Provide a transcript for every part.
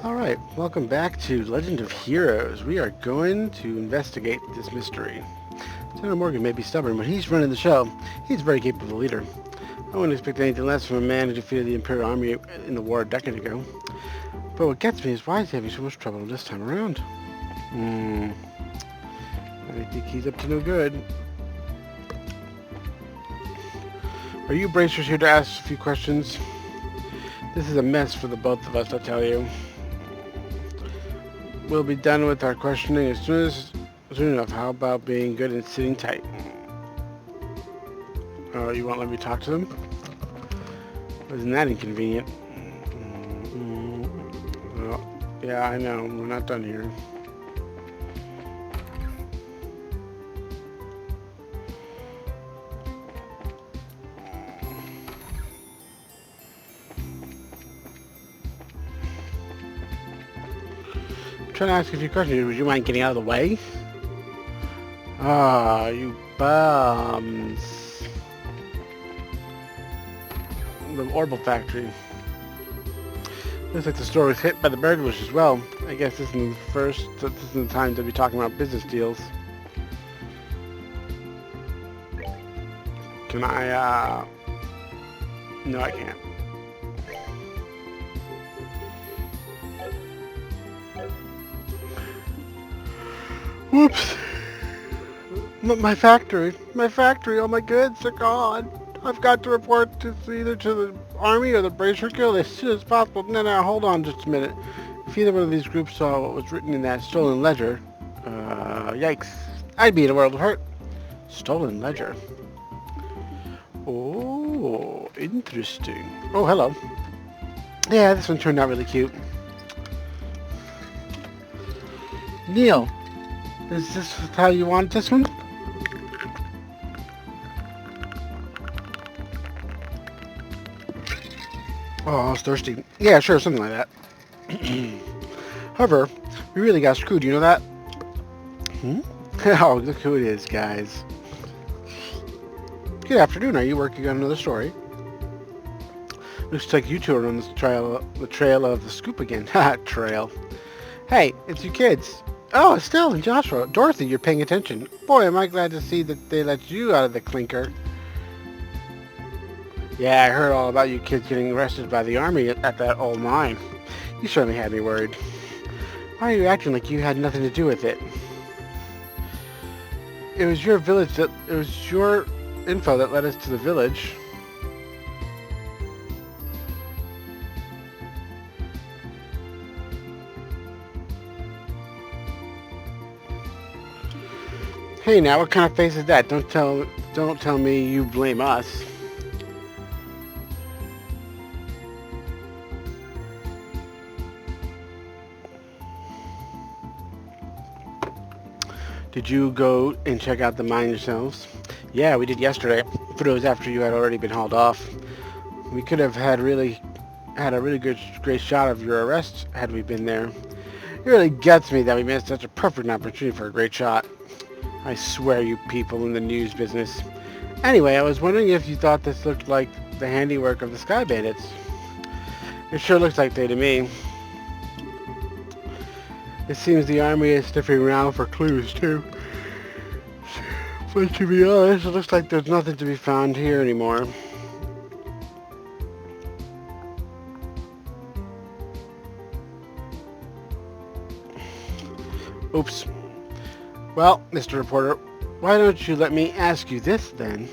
Alright, welcome back to Legend of Heroes. We are going to investigate this mystery. Senator Morgan may be stubborn, but he's running the show. He's a very capable leader. I wouldn't expect anything less from a man who defeated the Imperial Army in the war a decade ago. But what gets me is why he's having so much trouble this time around. I think he's up to no good. Are you bracers here to ask a few questions? This is a mess for the both of us, I tell you. We'll be done with our questioning soon enough. How about being good and sitting tight? Oh, you won't let me talk to them? Isn't that inconvenient? Well, yeah, I know. We're not done here. I'm trying to ask a few questions. Would you mind getting out of the way? Ah, you bums. The Orbital Factory. Looks like the store was hit by the burglars as well. I guess this isn't the time to be talking about business deals. Can I, no I can't. Whoops! My factory, all my goods are gone. I've got to report either to the army or the Bracer Guild as soon as possible. No, hold on just a minute. If either one of these groups saw what was written in that stolen ledger, yikes, I'd be in a world of hurt. Stolen ledger. Oh, interesting. Oh, hello. Yeah, this one turned out really cute. Neil, is this how you want this one? Oh, I was thirsty. Yeah, sure, something like that. However, we really got screwed, you know that? Oh, look who it is, guys. Good afternoon, are you working on another story? Looks like you two are on the trail of the scoop again. Ha, trail. Hey, it's you kids. Oh, Estelle and Joshua. Dorothy, you're paying attention. Boy, am I glad to see that they let you out of the clinker. Yeah, I heard all about you kids getting arrested by the army at that old mine. You certainly had me worried. Why are you acting like you had nothing to do with it? It was your info that led us to the village. Hey now, what kind of face is that? Don't tell me you blame us. Did you go and check out the mine yourselves? Yeah, we did yesterday, but it was after you had already been hauled off. We could have had a really great shot of your arrest had we been there. It really gets me that we missed such a perfect opportunity for a great shot. I swear you people in the news business. Anyway, I was wondering if you thought this looked like the handiwork of the Sky Bandits. It sure looks like they to me. It seems the army is sniffing around for clues, too. But to be honest, it looks like there's nothing to be found here anymore. Oops. Well, Mr. Reporter, why don't you let me ask you this, then?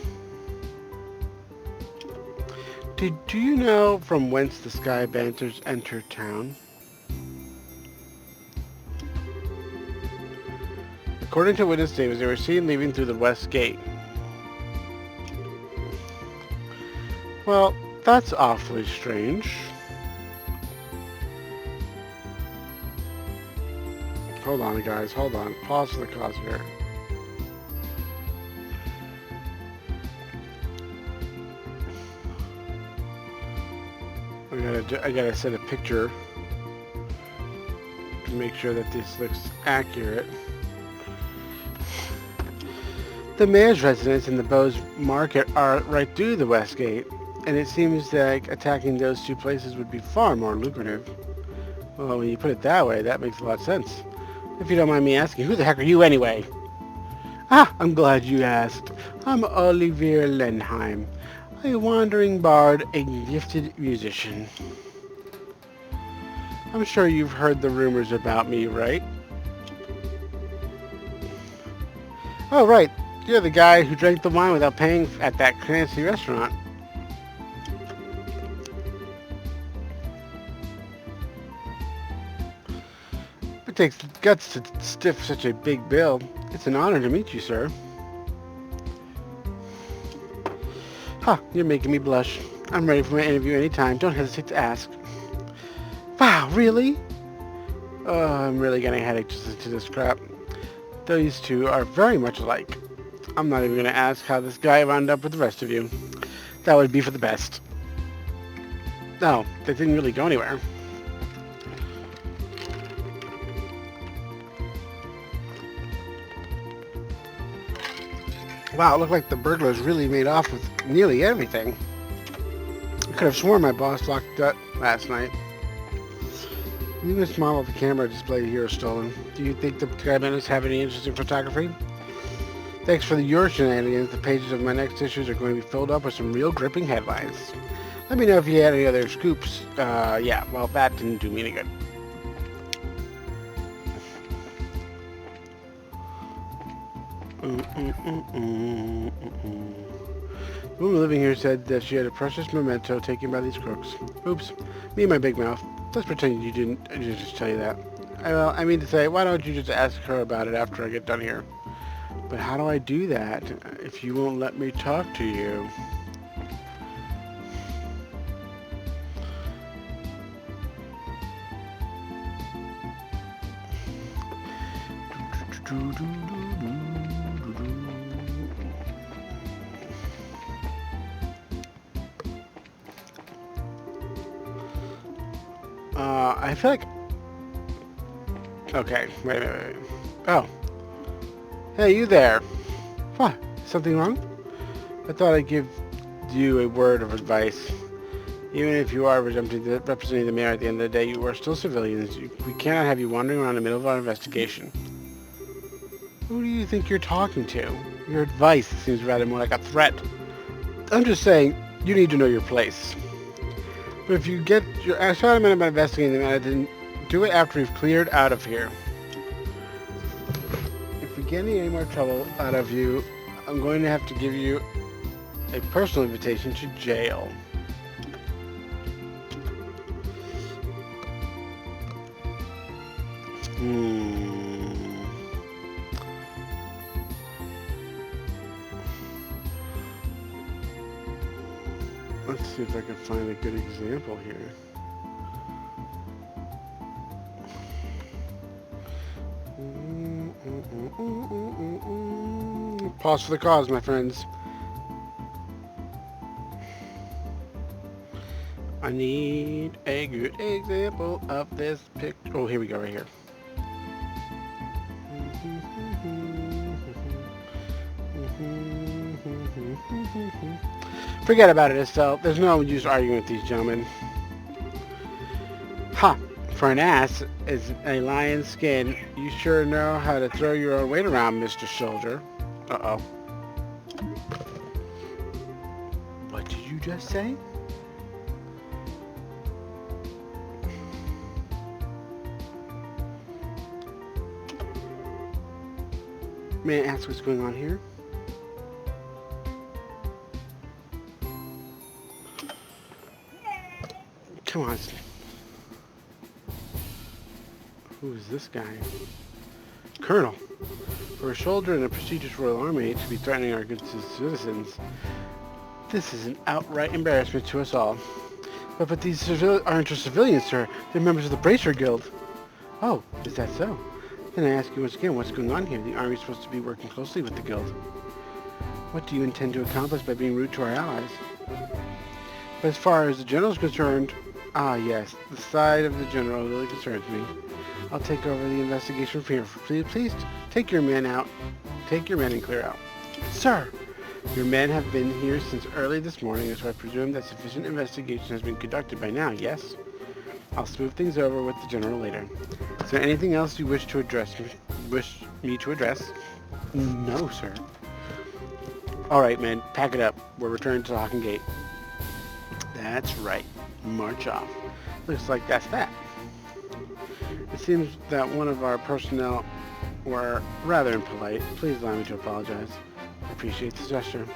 Do you know from whence the Sky Bandits enter town? According to witness statements, they were seen leaving through the west gate. Well, that's awfully strange. Hold on, guys. Hold on. Pause for the cause here. I gotta set a picture to make sure that this looks accurate. The mayor's residence and the Bowes Market are right through the west gate, and it seems like attacking those two places would be far more lucrative. Well, when you put it that way, that makes a lot of sense. If you don't mind me asking, who the heck are you anyway? Ah, I'm glad you asked. I'm Olivier Lenheim, a wandering bard, a gifted musician. I'm sure you've heard the rumors about me, right? Oh, right. You're the guy who drank the wine without paying at that fancy restaurant. It takes guts to stiff such a big bill. It's an honor to meet you, sir. Huh, you're making me blush. I'm ready for my interview anytime. Don't hesitate to ask. Wow, really? Oh, I'm really getting a headache just to this crap. These two are very much alike. I'm not even going to ask how this guy wound up with the rest of you. That would be for the best. No, they didn't really go anywhere. Wow, it looked like the burglars really made off with nearly everything. I could have sworn my boss locked that last night. Even this model of the camera display here is stolen. Do you think the cabinets have any interesting photography? Thanks for your shenanigans. The pages of my next issues are going to be filled up with some real gripping headlines. Let me know if you had any other scoops. Yeah, well, that didn't do me any good. The woman living here said that she had a precious memento taken by these crooks. Oops, me and my big mouth. Let's pretend you didn't. I didn't just tell you that. Well, I mean to say, why don't you just ask her about it after I get done here? But how do I do that if you won't let me talk to you? I feel like... Okay, wait. Oh. Hey, you there. What? Something wrong? I thought I'd give you a word of advice. Even if you are representing the mayor at the end of the day, you are still civilians. We cannot have you wandering around in the middle of our investigation. Who do you think you're talking to? Your advice seems rather more like a threat. I'm just saying, you need to know your place. But if you get your... I shot a minute about investigating the matter, then do it after we've cleared out of here. If we get any more trouble out of you, I'm going to have to give you a personal invitation to jail. Let's see if I can find a good example here. Pause for the cause, my friends. I need a good example of this picture. Oh, here we go, right here. Forget about it, Estelle. There's no use arguing with these gentlemen. Ha! For an ass is a lion's skin. You sure know how to throw your own weight around, Mr. Soldier. Uh-oh. What did you just say? May I ask what's going on here? Come on. Who is this guy? Colonel. For a soldier in a prestigious Royal Army to be threatening our good citizens, this is an outright embarrassment to us all. But these aren't just civilians, sir. They're members of the Bracer Guild. Oh, is that so? Then I ask you once again, what's going on here? The Army's supposed to be working closely with the Guild. What do you intend to accomplish by being rude to our allies? But as far as the General's concerned, yes, the side of the General really concerns me. I'll take over the investigation from here. Please take your men out. Take your men and clear out. Sir, your men have been here since early this morning, so I presume that sufficient investigation has been conducted by now, yes? I'll smooth things over with the general later. Is there anything else you wish me to address? No, sir. Alright, men, pack it up. We're returning to Hawking Gate. That's right. March off. Looks like that's that. It seems that one of our personnel were rather impolite. Please allow me to apologize. I appreciate the gesture.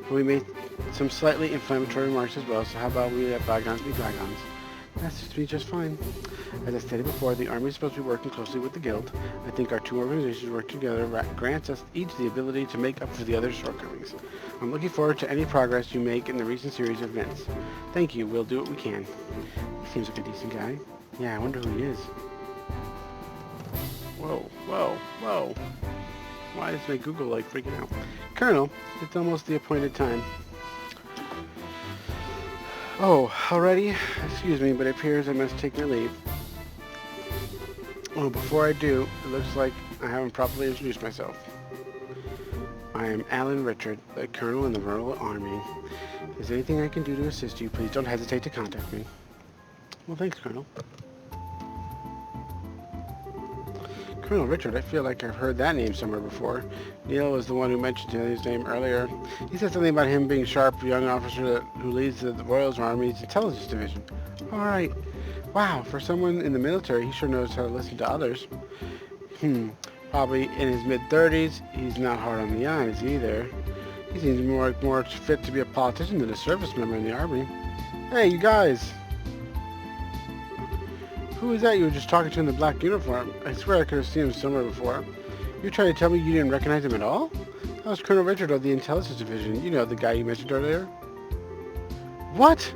But we made some slightly inflammatory remarks as well, so how about we let bygones be bygones? That suits me just fine. As I stated before, the Army is supposed to be working closely with the Guild. I think our two organizations work together grants us each the ability to make up for the other's shortcomings. I'm looking forward to any progress you make in the recent series of events. Thank you, we'll do what we can. He seems like a decent guy. Yeah, I wonder who he is. Whoa, whoa, whoa. Why is my Google like freaking out? Colonel, it's almost the appointed time. Oh, already? Excuse me, but it appears I must take my leave. Oh, before I do, it looks like I haven't properly introduced myself. I am Alan Richard, the Colonel in the Royal Army. If there's anything I can do to assist you, please don't hesitate to contact me. Well, thanks, Colonel. Colonel Richard, I feel like I've heard that name somewhere before. Neil was the one who mentioned his name earlier. He said something about him being a sharp young officer who leads the Royal Army's intelligence division. All right. Wow, for someone in the military, he sure knows how to listen to others. Probably in his mid-30s. He's not hard on the eyes either. He seems more fit to be a politician than a service member in the Army. Hey, you guys! Who is that you were just talking to in the black uniform? I swear I could have seen him somewhere before. You're trying to tell me you didn't recognize him at all? That was Colonel Richard of the Intelligence Division. You know, the guy you mentioned earlier. What?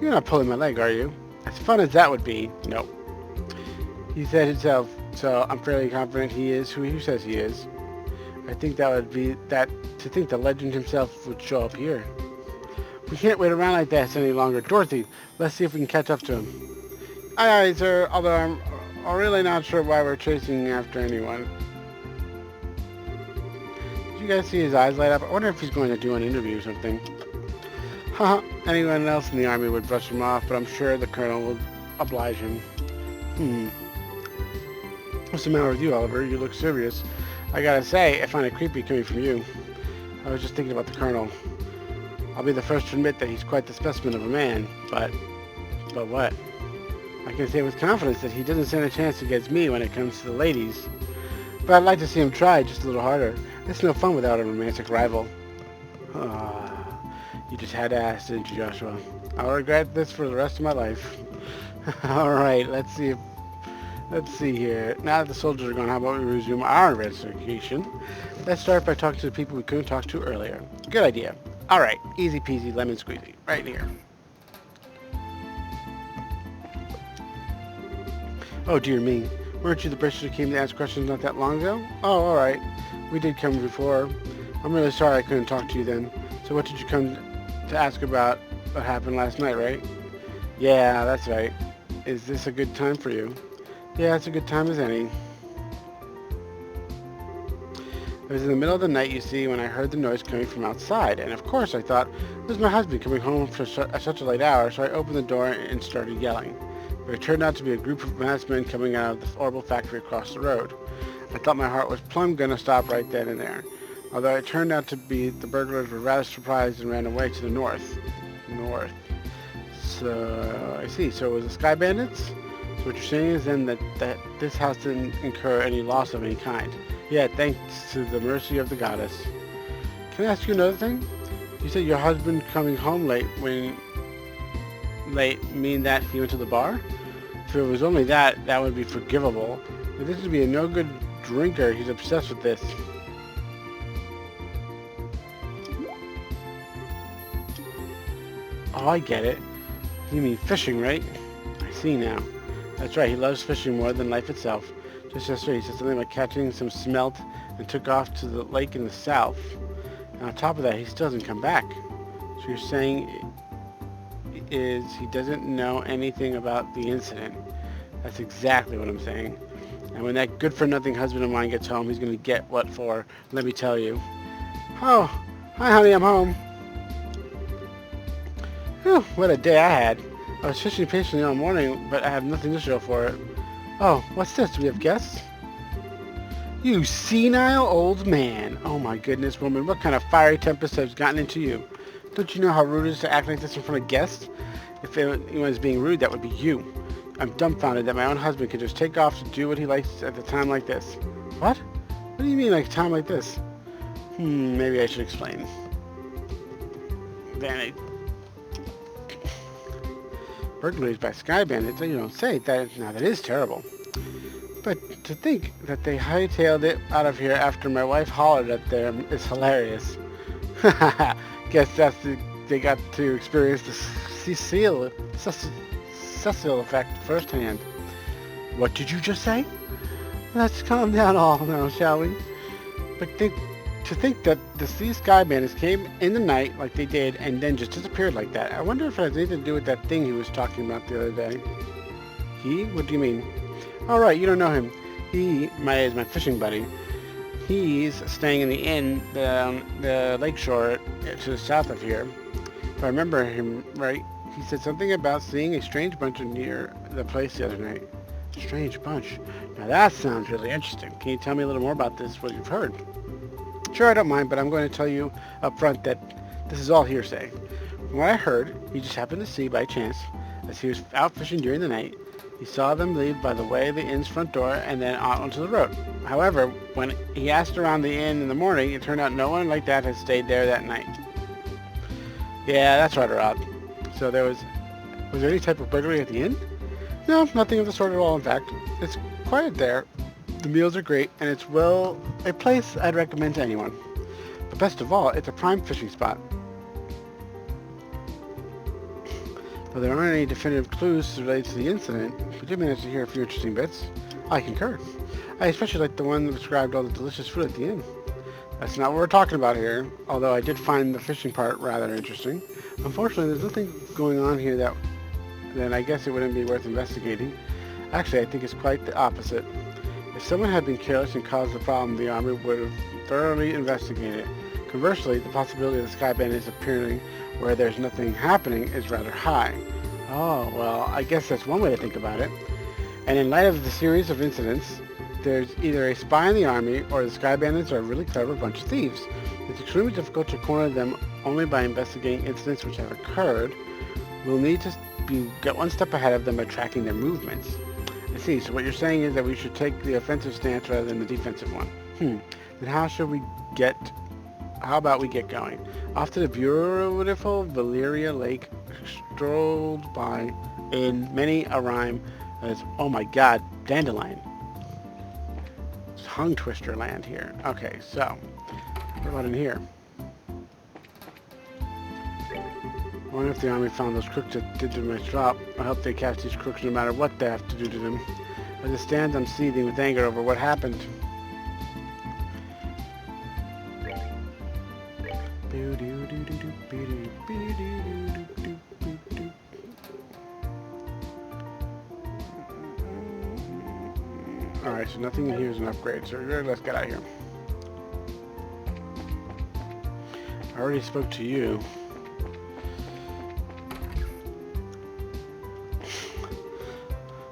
You're not pulling my leg, are you? As fun as that would be, no. He said himself, so I'm fairly confident he is who he says he is. I think that would be that to think the legend himself would show up here. We can't wait around like this any longer. Dorothy, let's see if we can catch up to him. Aye, aye, sir, although I'm really not sure why we're chasing after anyone. Did you guys see his eyes light up? I wonder if he's going to do an interview or something. Haha, anyone else in the Army would brush him off, but I'm sure the Colonel will oblige him. What's the matter with you, Oliver? You look serious. I gotta say, I find it creepy coming from you. I was just thinking about the Colonel. I'll be the first to admit that he's quite the specimen of a man, but what? I can say with confidence that he doesn't stand a chance against me when it comes to the ladies. But I'd like to see him try just a little harder. It's no fun without a romantic rival. You just had to ask, didn't you, Joshua? I'll regret this for the rest of my life. Alright, let's see here. Now that the soldiers are gone, how about we resume our investigation? Let's start by talking to the people we couldn't talk to earlier. Good idea. Alright, easy peasy, lemon squeezy. Right here. Oh dear me. Weren't you the British who came to ask questions not that long ago? Oh, alright. We did come before. I'm really sorry I couldn't talk to you then. So what did you come to ask about what happened last night, right? Yeah, that's right. Is this a good time for you? Yeah, it's a good time as any. It was in the middle of the night, you see, when I heard the noise coming from outside, and of course I thought, it was my husband coming home at such a late hour, so I opened the door and started yelling. But it turned out to be a group of masked men coming out of the horrible factory across the road. I thought my heart was plumb gonna stop right then and there. Although it turned out to be the burglars were rather surprised and ran away to the north. So, I see. So it was the Sky Bandits? So what you're saying is then that this house didn't incur any loss of any kind. Yeah, thanks to the mercy of the goddess. Can I ask you another thing? You said your husband coming home late mean that he went to the bar? If it was only that, that would be forgivable. But this would be a no-good drinker. He's obsessed with this. Oh, I get it. You mean fishing, right? I see now. That's right, he loves fishing more than life itself. Just yesterday, he said something about catching some smelt and took off to the lake in the south. And on top of that, he still hasn't come back. So you're saying is he doesn't know anything about the incident. That's exactly what I'm saying. And when that good-for-nothing husband of mine gets home, he's going to get what for, let me tell you. Oh, hi honey, I'm home. Whew, what a day I had. I was fishing patiently all morning, but I have nothing to show for it. Oh, what's this? Do we have guests? You senile old man. Oh my goodness, woman. What kind of fiery tempest has gotten into you? Don't you know how rude it is to act like this in front of guests? If anyone is being rude, that would be you. I'm dumbfounded that my own husband can just take off to do what he likes at a time like this. What? What do you mean, like a time like this? Maybe I should explain. Vanity. Burglaries by Sky Bandits, you don't say. That is terrible. But to think that they hightailed it out of here after my wife hollered at them is hilarious. Guess they got to experience the Cecil effect firsthand. What did you just say? Let's calm down all now, shall we? But to think that these Sky Bandits came in the night like they did and then just disappeared like that. I wonder if it has anything to do with that thing he was talking about the other day. He? What do you mean? All right, you don't know him. He is my fishing buddy. He's staying in the inn down the lakeshore to the south of here. If I remember him right, he said something about seeing a strange bunch near the place the other night. Strange bunch. Now that sounds really interesting. Can you tell me a little more about this, what you've heard? Sure, I don't mind, but I'm going to tell you up front that this is all hearsay. From what I heard, he just happened to see by chance, as he was out fishing during the night, he saw them leave by the way of the inn's front door and then out onto the road. However, when he asked around the inn in the morning, it turned out no one like that had stayed there that night. Yeah, that's rather odd. So was there any type of burglary at the inn? No, nothing of the sort at all, in fact. It's quiet there. The meals are great, and it's, well, a place I'd recommend to anyone. But best of all, it's a prime fishing spot. Though there aren't any definitive clues related to the incident, we did manage to hear a few interesting bits. I concur. I especially like the one that described all the delicious food at the inn. That's not what we're talking about here, although I did find the fishing part rather interesting. Unfortunately, there's nothing going on here that then I guess it wouldn't be worth investigating. Actually, I think it's quite the opposite. If someone had been careless and caused the problem, the army would have thoroughly investigated it. Conversely, the possibility of the Sky Bandits appearing where there's nothing happening is rather high. Oh, well, I guess that's one way to think about it. And in light of the series of incidents, there's either a spy in the army or the Sky Bandits are a really clever bunch of thieves. It's extremely difficult to corner them only by investigating incidents which have occurred. We'll need to get one step ahead of them by tracking their movements. I see, so what you're saying is that we should take the offensive stance rather than the defensive one. Then how about we get going? Off to the beautiful Valeria Lake, strolled by in many a rhyme as, oh my god, dandelion. It's tongue twister land here. Okay, so, what about in here? I wonder if the army found those crooks that did to my shop. I hope they catch these crooks no matter what they have to do to them. As it stands, I'm seething with anger over what happened. Alright, so nothing in here is an upgrade, so let's get out of here. I already spoke to you.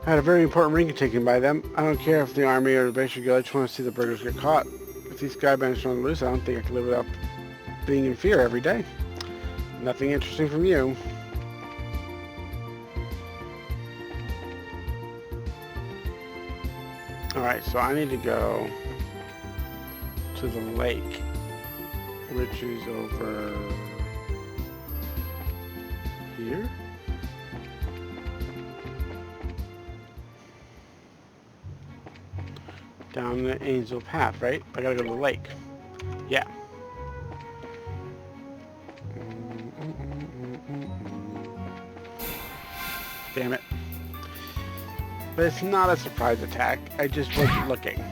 I had a very important ring taken by them. I don't care if the army or the base should go. I just want to see the burglars get caught. If these Sky Bandits are on the loose, I don't think I can live without being in fear every day. Nothing interesting from you. Alright, so I need to go to the lake, which is over here. Down the Angel Path, right? I gotta go to the lake. Yeah. Damn it. But it's not a surprise attack. I just wasn't looking.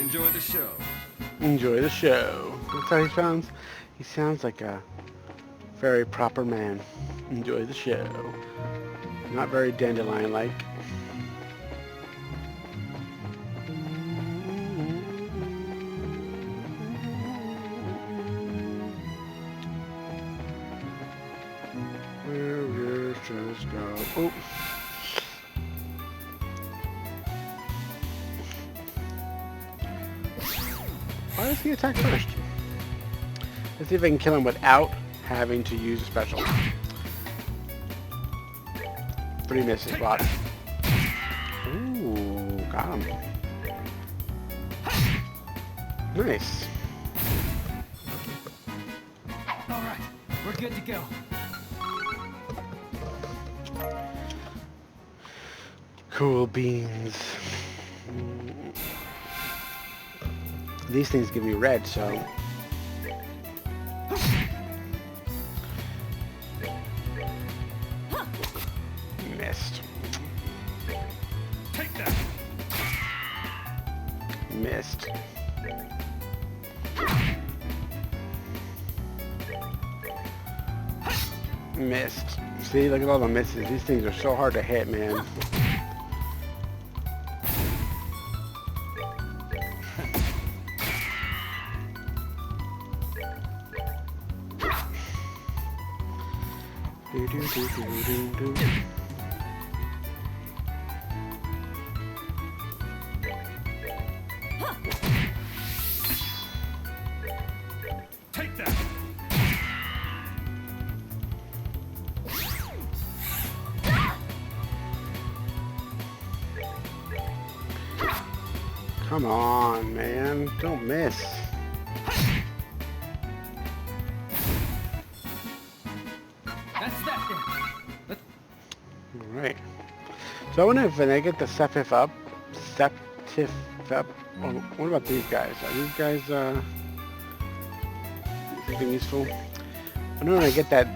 Enjoy the show. Enjoy the show. That's how he sounds. He sounds like a very proper man. Enjoy the show. Not very dandelion-like. Where just go? Oh. Why does he attack first? Let's see if I can kill him without having to use a special. 3 misses, watch. Ooh, got him. Nice. Alright, we're good to go. Cool beans. These things give me red, so... Missed. Take that. Missed. Missed. See, look at all the misses. These things are so hard to hit, man. Do, do, do, do, do, do. Take that. Come on, man. Don't miss. That's that then. Alright. So I wonder if when I get the Septif up, well, what about these guys? Are these guys, anything useful? I wonder when I get that...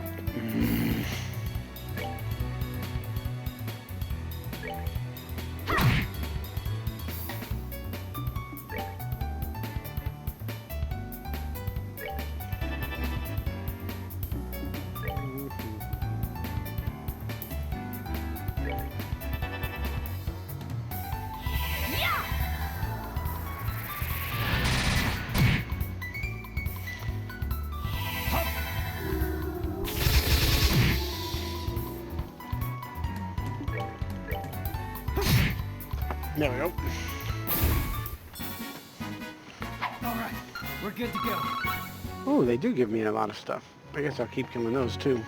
There we go. Alright, we're good to go. Oh, they do give me a lot of stuff. I guess I'll keep killing those too.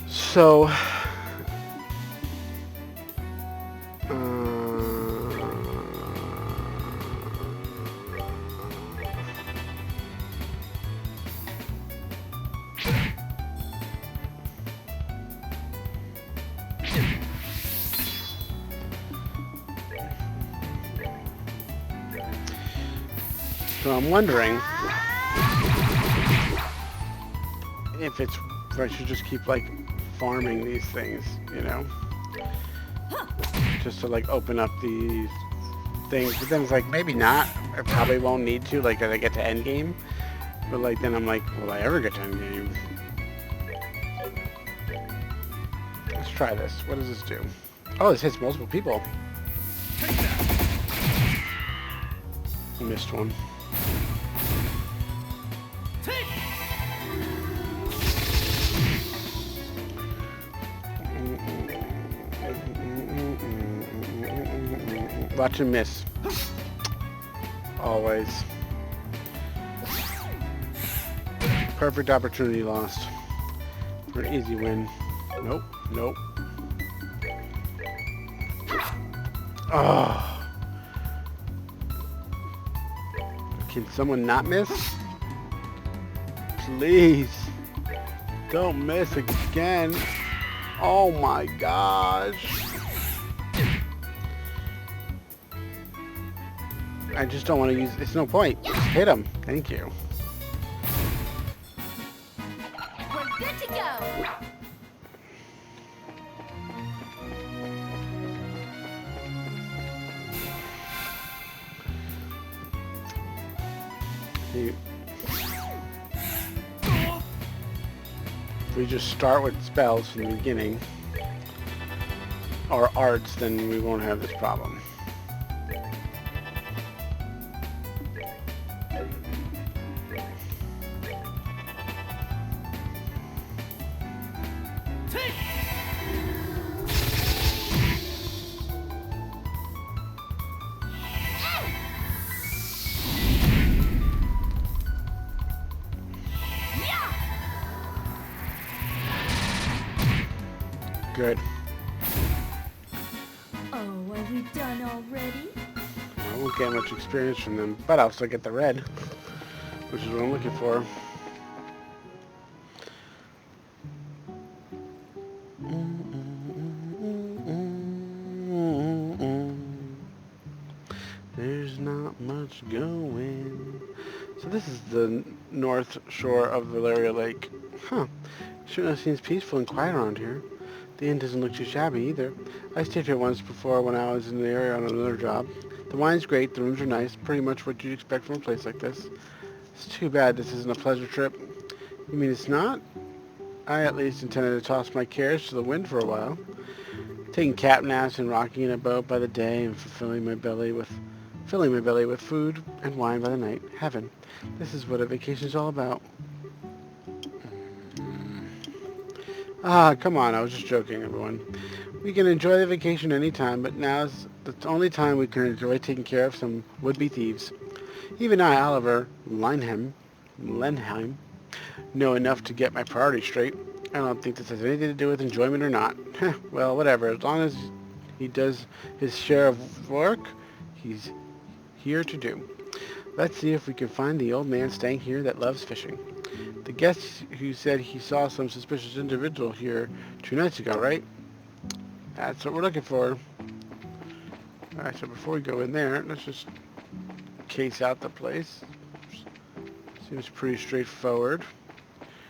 So... So I'm wondering if I should just keep like farming these things, you know, just to like open up these things. But then it's like maybe not. I probably won't need to like as I get to end game. But like then I'm like, will I ever get to end game? Let's try this. What does this do? Oh, this hits multiple people. I missed one. Watch him miss. Always. Perfect opportunity lost. For an easy win. Nope. Nope. Oh. Can someone not miss? Please. Don't miss again. Oh my gosh. I just don't want to use... It's no point. Just hit him. Thank you. We're good to go. If we just start with spells from the beginning, or arts, then we won't have this problem. Good. Oh, are we done already? I won't get much experience from them, but I'll still get the red, which is what I'm looking for. There's not much going. So this is the north shore of Valeria Lake. Huh. Sure seems peaceful and quiet around here. The inn doesn't look too shabby either. I stayed here once before when I was in the area on another job. The wine's great, the rooms are nice, pretty much what you'd expect from a place like this. It's too bad this isn't a pleasure trip. You mean it's not? I at least intended to toss my cares to the wind for a while. Taking cat naps and rocking in a boat by the day and filling my belly with food and wine by the night. Heaven. This is what a vacation's all about. Ah, come on, I was just joking, everyone. We can enjoy the vacation anytime, but now's the only time we can enjoy taking care of some would-be thieves. Even I, Oliver Lenheim, know enough to get my priorities straight. I don't think this has anything to do with enjoyment or not. Well, whatever. As long as he does his share of work, he's here to do. Let's see if we can find the old man staying here that loves fishing. The guest who said he saw some suspicious individual here 2 nights ago, right? That's what we're looking for. Alright, so before we go in there, let's just case out the place. Seems pretty straightforward.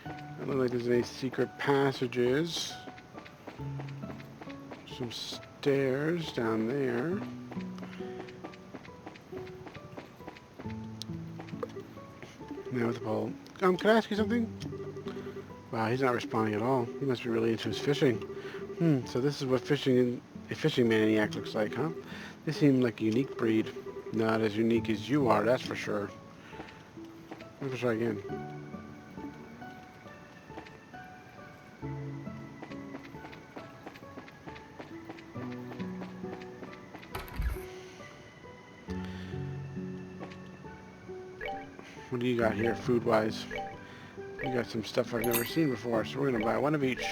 I don't think there's any secret passages. Some stairs down there. Now with the pole. Can I ask you something? Wow, he's not responding at all. He must be really into his fishing. So this is what a fishing maniac looks like, huh? They seem like a unique breed. Not as unique as you are, that's for sure. Let's try again. What do you got here, food-wise? You got some stuff I've never seen before, so we're gonna buy one of each.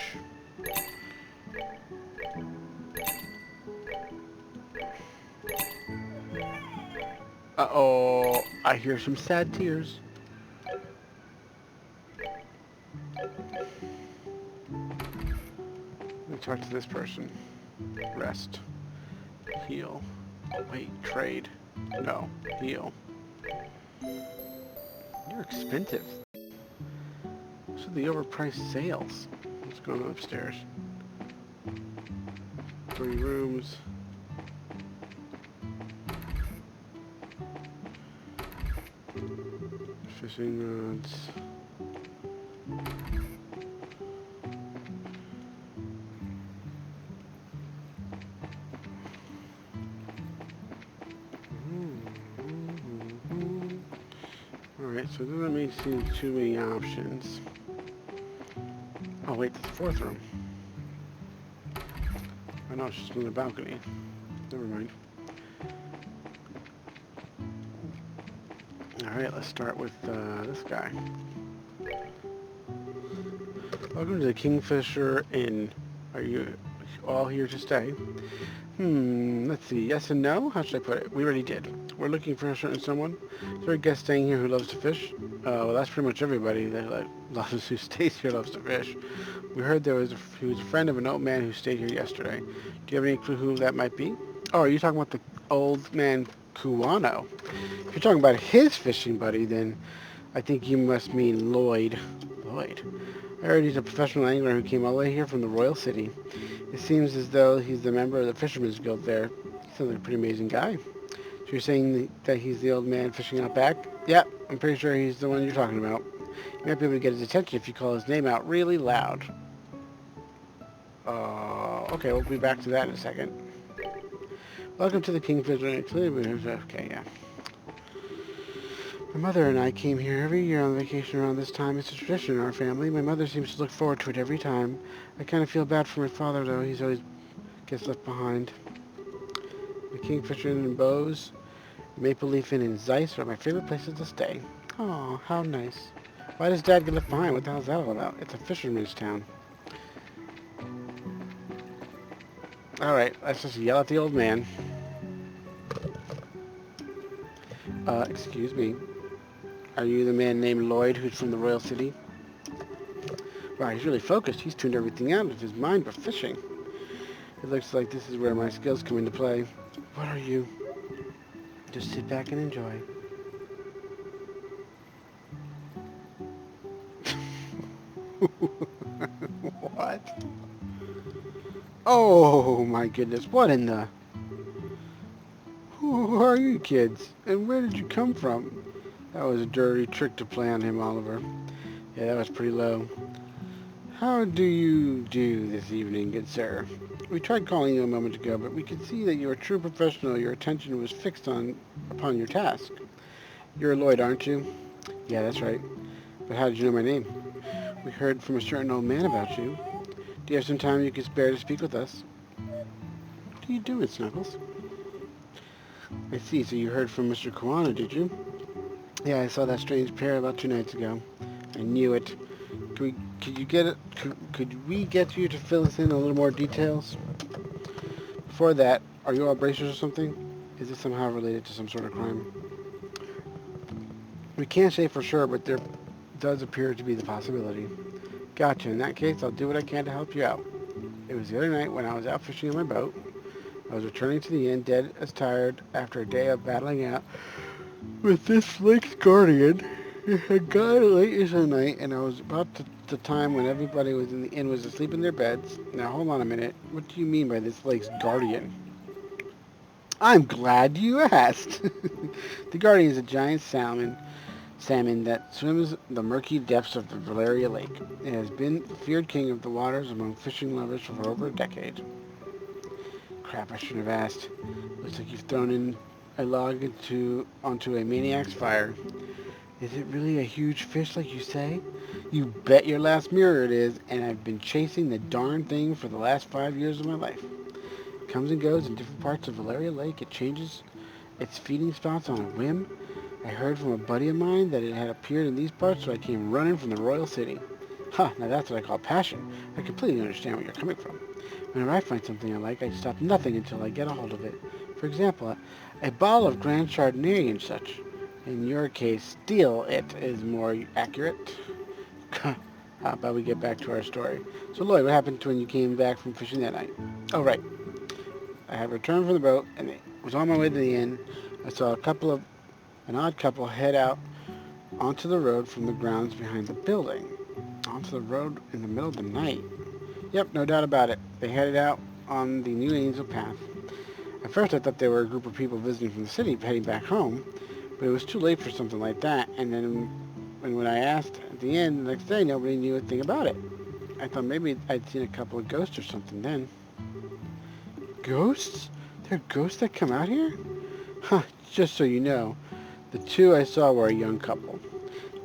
Uh-oh, I hear some sad tears. Let me talk to this person. Rest. Heal. Wait, trade. No, heal. You're expensive. So the overpriced sales. What's going on upstairs? 3 rooms. Fishing rods. Alright, so it doesn't make seem too many options. Oh wait, that's the 4th room. Oh no, it's just on the balcony. Never mind. Alright, let's start with this guy. Welcome to the Kingfisher Inn. Are you all here to stay? Let's see. Yes and no? How should I put it? We already did. We're looking for a certain someone. Is there a guest staying here who loves to fish? Well, that's pretty much everybody that loves who stays here loves to fish. We heard he was a friend of an old man who stayed here yesterday. Do you have any clue who that might be? Oh, are you talking about the old man Kuwano? If you're talking about his fishing buddy, then I think you must mean Lloyd. Lloyd? I heard he's a professional angler who came all the way here from the Royal City. It seems as though he's the member of the Fisherman's Guild there. He sounds like a pretty amazing guy. So you're saying that he's the old man fishing out back? Yep, I'm pretty sure he's the one you're talking about. You might be able to get his attention if you call his name out really loud. Okay, we'll be back to that in a second. Welcome to the Kingfisher. Okay, yeah. My mother and I came here every year on vacation around this time. It's a tradition in our family. My mother seems to look forward to it every time. I kind of feel bad for my father, though. He's always gets left behind. The Kingfisher Inn and Bose, Maple Leaf Inn and Zeiss are my favorite places to stay. Oh, how nice. Why does Dad get left behind? What the hell's that all about? It's a fisherman's town. Alright, let's just yell at the old man. Excuse me. Are you the man named Lloyd who's from the Royal City? Wow, he's really focused. He's tuned everything out of his mind but fishing. It looks like this is where my skills come into play. What are you? Just sit back and enjoy. What? Oh my goodness, what in the... Who are you kids? And where did you come from? That was a dirty trick to play on him, Oliver. Yeah, that was pretty low. How do you do this evening, good sir? We tried calling you a moment ago, but we could see that you're a true professional. Your attention was fixed upon your task. You're Lloyd, aren't you? Yeah, that's right. But how did you know my name? We heard from a certain old man about you. Do you have some time you could spare to speak with us? What are you doing, Snuggles? I see, so you heard from Mr. Kawano, did you? Yeah, I saw that strange pair about 2 nights ago. I knew it. Could we get you to fill us in a little more details? Before that, are you all bracers or something? Is it somehow related to some sort of crime? We can't say for sure, but there does appear to be the possibility. Gotcha. In that case, I'll do what I can to help you out. It was the other night when I was out fishing on my boat. I was returning to the inn, dead as tired after a day of battling out with this lake's guardian. It had gotten late into the night, and I was about the time when everybody was in the inn was asleep in their beds. Now, hold on a minute. What do you mean by this lake's guardian? I'm glad you asked. The guardian is a giant salmon that swims the murky depths of the Valeria Lake. It has been the feared king of the waters among fishing lovers for over a decade. Crap, I shouldn't have asked. Looks like you've thrown in a log onto a maniac's fire. Is it really a huge fish like you say? You bet your last mirror it is, and I've been chasing the darn thing for the last 5 years of my life. It comes and goes in different parts of Valeria Lake. It changes its feeding spots on a whim. I heard from a buddy of mine that it had appeared in these parts, so I came running from the Royal City. Ha, now that's what I call passion. I completely understand where you're coming from. Whenever I find something I like, I stop nothing until I get a hold of it. For example, a bottle of Grand Chardonnay and such. In your case, steal it is more accurate. How about we get back to our story? So, Lloyd, what happened when you came back from fishing that night? Oh, right. I had returned from the boat, and it was on my way to the inn. I saw an odd couple head out onto the road from the grounds behind the building. Onto the road in the middle of the night. Yep, no doubt about it. They headed out on the New Angel Path. At first I thought they were a group of people visiting from the city heading back home, but it was too late for something like that, and then when I asked at the end the next day, nobody knew a thing about it. I thought maybe I'd seen a couple of ghosts or something then. Ghosts? There are ghosts that come out here? Huh, just so you know, the 2 I saw were a young couple.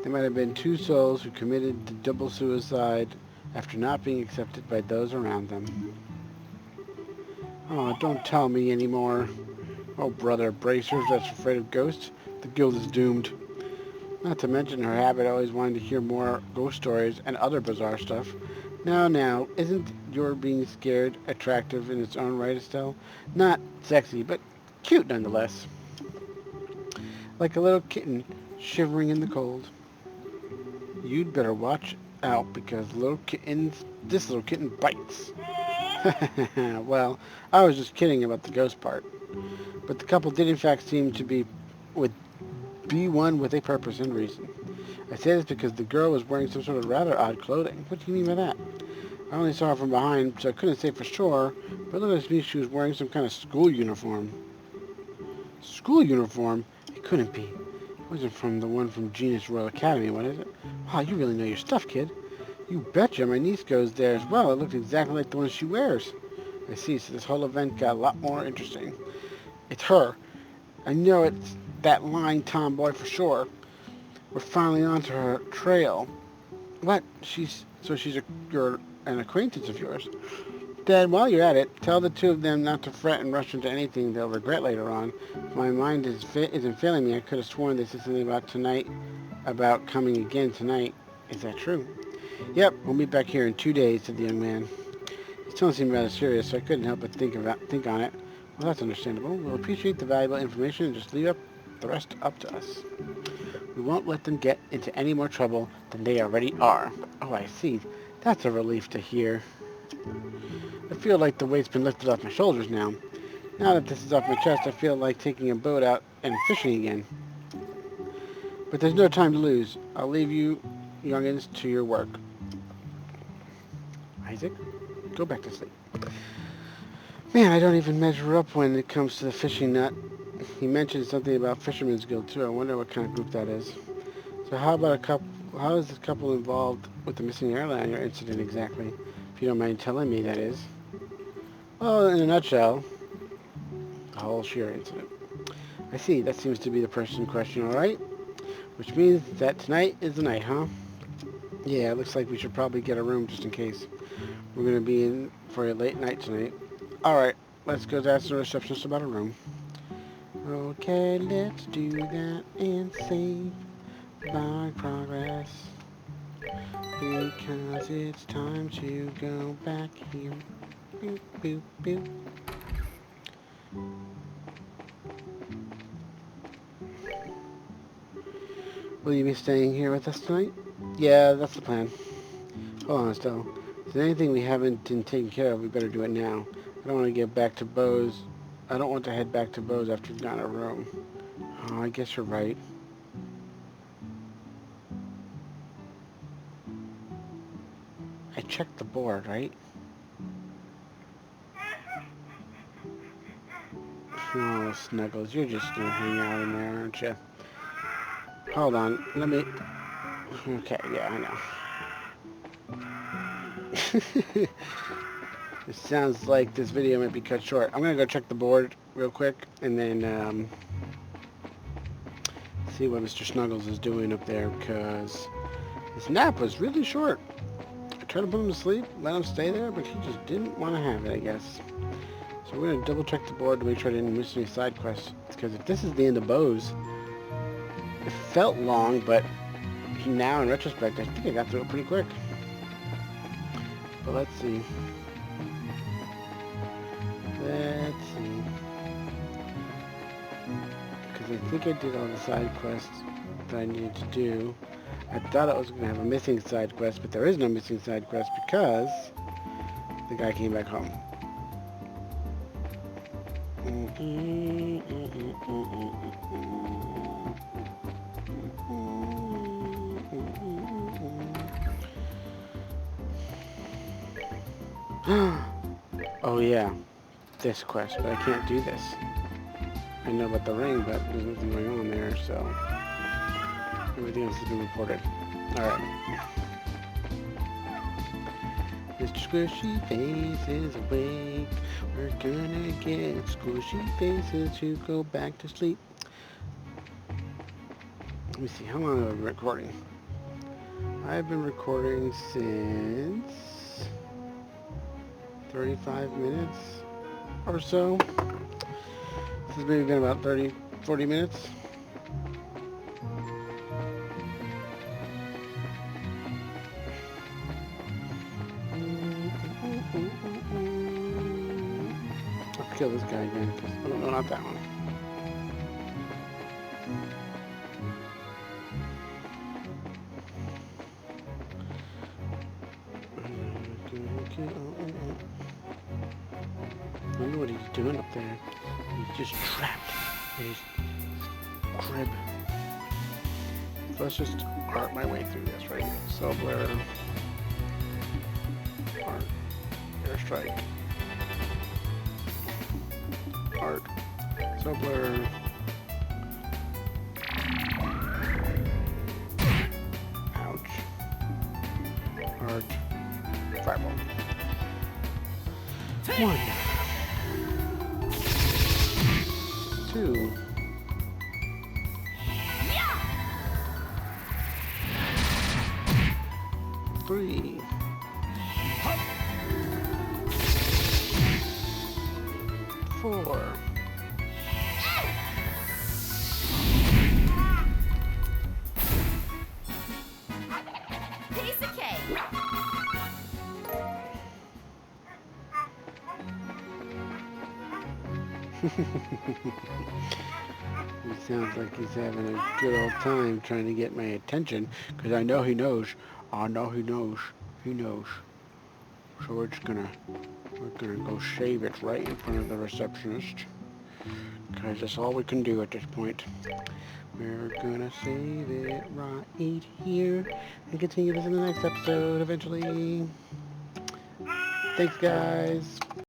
They might have been 2 souls who committed the double suicide after not being accepted by those around them. Oh, don't tell me anymore. Oh, brother, bracers that's afraid of ghosts. The guild is doomed. Not to mention her habit of always wanting to hear more ghost stories and other bizarre stuff. Now, isn't your being scared attractive in its own right, Estelle? Not sexy, but cute nonetheless. Like a little kitten shivering in the cold. You'd better watch out because this little kitten bites. Well, I was just kidding about the ghost part. But the couple did in fact seem to be one with a purpose and reason. I say this because the girl was wearing some sort of rather odd clothing. What do you mean by that? I only saw her from behind, so I couldn't say for sure, but it looked like to me she was wearing some kind of school uniform. School uniform? It couldn't be. Wasn't from the one from Genus Royal Academy, what is it? Wow, you really know your stuff, kid. You betcha, my niece goes there as well. It looked exactly like the one she wears. I see, so this whole event got a lot more interesting. It's her. I know it's that lying tomboy for sure. We're finally onto her trail. What? She's you're an acquaintance of yours. Dad, while you're at it, tell the two of them not to fret and rush into anything they'll regret later on. If my mind isn't failing me, I could have sworn they said something about coming again tonight. Is that true? Yep, we'll meet back here in 2 days, said the young man. His tone seemed rather serious, so I couldn't help but think on it. Well, that's understandable. We'll appreciate the valuable information and just leave the rest up to us. We won't let them get into any more trouble than they already are. Oh, I see. That's a relief to hear. I feel like the weight's been lifted off my shoulders now. Now that this is off my chest, I feel like taking a boat out and fishing again. But there's no time to lose. I'll leave you youngins to your work. Isaac, go back to sleep. Man, I don't even measure up when it comes to the fishing nut. He mentioned something about Fisherman's Guild too. I wonder what kind of group that is. So how is this couple involved with the missing airliner incident exactly? If you don't mind telling me, that is. Well, in a nutshell, the whole sheer incident. I see, that seems to be the person in question, alright? Which means that tonight is the night, huh? Yeah, it looks like we should probably get a room just in case. We're going to be in for a late night tonight. Alright, let's go ask the receptionist about a room. Okay, let's do that and save my progress. Because it's time to go back here. Boop, boop, boop. Will you be staying here with us tonight? Yeah, that's the plan. Hold on, Estelle. If there's anything we haven't been taken care of, we better do it now. I don't want to get back to Bose. I don't want to head back to Bose after we've gotten a room. Oh, I guess you're right. I checked the board, right? Oh, Snuggles, you're just gonna hang out in there, aren't you? Hold on, let me... Okay, yeah, I know. It sounds like this video might be cut short. I'm gonna go check the board real quick, and then, see what Mr. Snuggles is doing up there, because his nap was really short. I tried to put him to sleep, let him stay there, but he just didn't want to have it, I guess. So we're going to double check the board to make sure I didn't miss any side quests. Because if this is the end of Bose, it felt long, but now in retrospect, I think I got through it pretty quick. But let's see. Let's see. Because I think I did all the side quests that I needed to do. I thought I was going to have a missing side quest, but there is no missing side quest because the guy came back home. Oh yeah, this quest, but I can't do this. I know about the ring, but there's nothing going on there, so everything else has been reported. Alright. Mr. Squishy Face is awake. We're gonna get Squishy Faces to go back to sleep. Let me see, how long have I been recording? I've been recording since 35 minutes or so. This has maybe been about 40 minutes. Let's kill this guy again. Oh, no, not that one. I wonder what he's doing up there. He's just trapped in his crib. So let's just art my way through this, right? Subblur, art, airstrike, art, Subblur, our fireball. 1, 2, 3, 4. Piece of cake. He sounds like he's having a good old time trying to get my attention, because I know he knows. I know he knows. He knows. So we're gonna go shave it right in front of the receptionist, because that's all we can do at this point. We're gonna save it right here and continue this in the next episode eventually. Thanks, guys.